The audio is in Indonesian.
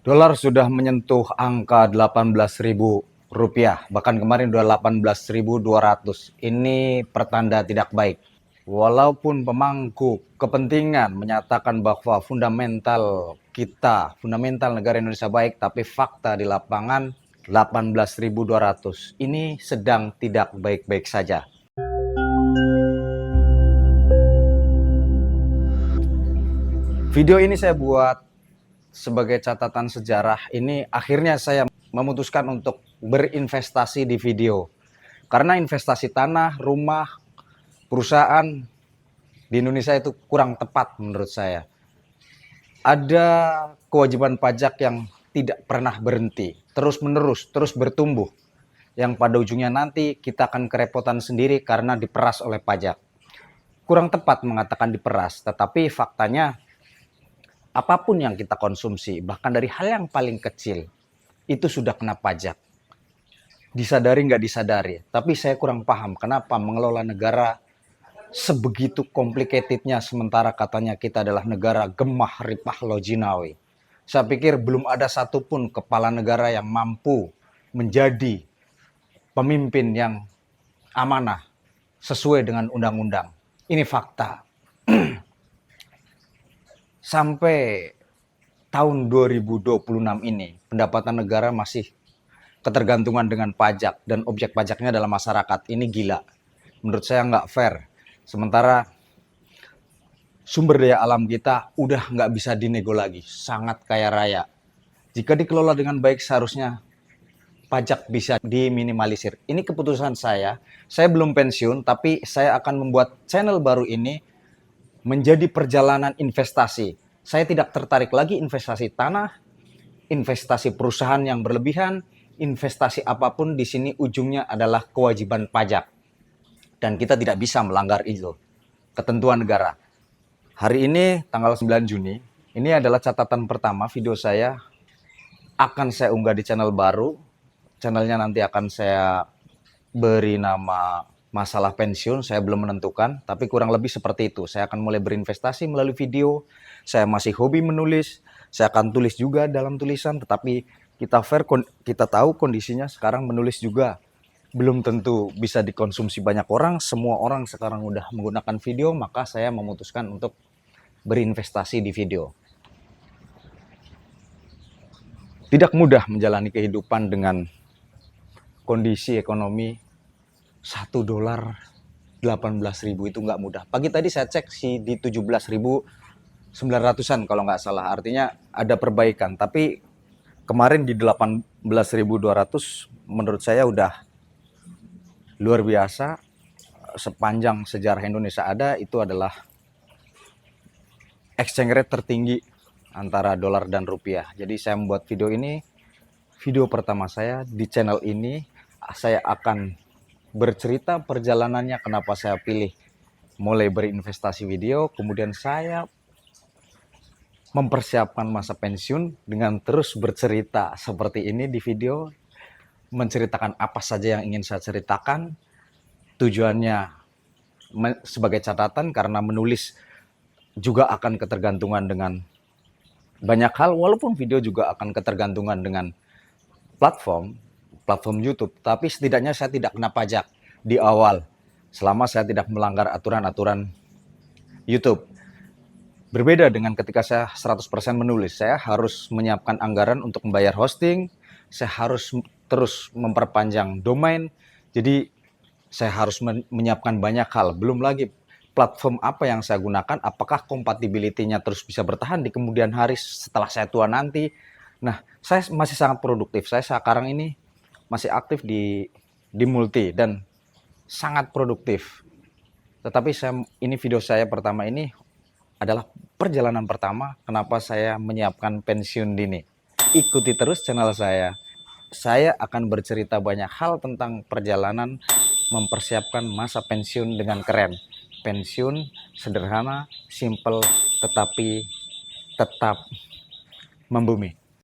Dolar sudah menyentuh angka 18.000 rupiah, bahkan kemarin udah 18.200. Ini pertanda tidak baik. Walaupun pemangku kepentingan menyatakan bahwa fundamental negara Indonesia baik, tapi fakta di lapangan 18.200. Ini sedang tidak baik-baik saja. Video ini saya buat sebagai catatan sejarah. Ini akhirnya saya memutuskan untuk berinvestasi di video. Karena investasi tanah, rumah, perusahaan di Indonesia itu kurang tepat menurut saya. Ada kewajiban pajak yang tidak pernah berhenti, terus-menerus, terus bertumbuh. Yang pada ujungnya nanti kita akan kerepotan sendiri karena diperas oleh pajak. Kurang tepat mengatakan diperas, tetapi faktanya apapun yang kita konsumsi, bahkan dari hal yang paling kecil, itu sudah kena pajak. Disadari nggak disadari, tapi saya kurang paham kenapa mengelola negara sebegitu complicatednya, sementara katanya kita adalah negara gemah ripah lojinawi. Saya pikir belum ada satupun kepala negara yang mampu menjadi pemimpin yang amanah sesuai dengan undang-undang. Ini fakta. Sampai tahun 2026 ini, pendapatan negara masih ketergantungan dengan pajak, dan objek pajaknya adalah masyarakat. Ini gila. Menurut saya nggak fair. Sementara sumber daya alam kita udah nggak bisa dinego lagi. Sangat kaya raya. Jika dikelola dengan baik, seharusnya pajak bisa diminimalisir. Ini keputusan saya. Saya belum pensiun, tapi saya akan membuat channel baru ini menjadi perjalanan investasi. Saya tidak tertarik lagi investasi tanah, investasi perusahaan yang berlebihan, investasi apapun di sini ujungnya adalah kewajiban pajak. Dan kita tidak bisa melanggar itu, ketentuan negara. Hari ini tanggal 9 Juni, ini adalah catatan pertama video saya akan saya unggah di channel baru. Channelnya nanti akan saya beri nama masalah pensiun, saya belum menentukan, tapi kurang lebih seperti itu. Saya akan mulai berinvestasi melalui video. Saya masih hobi menulis, saya akan tulis juga dalam tulisan, tetapi kita tahu kondisinya sekarang menulis juga belum tentu bisa dikonsumsi banyak orang. Semua orang sekarang udah menggunakan video, maka saya memutuskan untuk berinvestasi di video. Tidak mudah menjalani kehidupan dengan kondisi ekonomi $1 18.000 itu nggak mudah. Pagi tadi saya cek sih di 17.900-an kalau nggak salah. Artinya ada perbaikan. Tapi kemarin di 18.200 menurut saya udah luar biasa. Sepanjang sejarah Indonesia ada, itu adalah exchange rate tertinggi antara dolar dan rupiah. Jadi saya membuat video ini, video pertama saya di channel ini. Saya akan bercerita perjalanannya, kenapa saya pilih mulai berinvestasi video, kemudian saya mempersiapkan masa pensiun dengan terus bercerita seperti ini di video, menceritakan apa saja yang ingin saya ceritakan. Tujuannya sebagai catatan, karena menulis juga akan ketergantungan dengan banyak hal, walaupun video juga akan ketergantungan dengan platform YouTube, tapi setidaknya saya tidak kena pajak di awal selama saya tidak melanggar aturan-aturan YouTube. Berbeda dengan ketika saya 100% menulis, saya harus menyiapkan anggaran untuk membayar hosting, saya harus terus memperpanjang domain, jadi saya harus menyiapkan banyak hal. Belum lagi platform apa yang saya gunakan, apakah compatibility-nya terus bisa bertahan di kemudian hari setelah saya tua nanti. Nah, saya masih sangat produktif. Saya sekarang ini masih aktif di multi dan sangat produktif. Tetapi ini video saya pertama ini adalah perjalanan pertama kenapa saya menyiapkan pensiun dini. Ikuti terus channel saya. Saya akan bercerita banyak hal tentang perjalanan mempersiapkan masa pensiun dengan keren. Pensiun sederhana, simple, tetapi tetap membumi.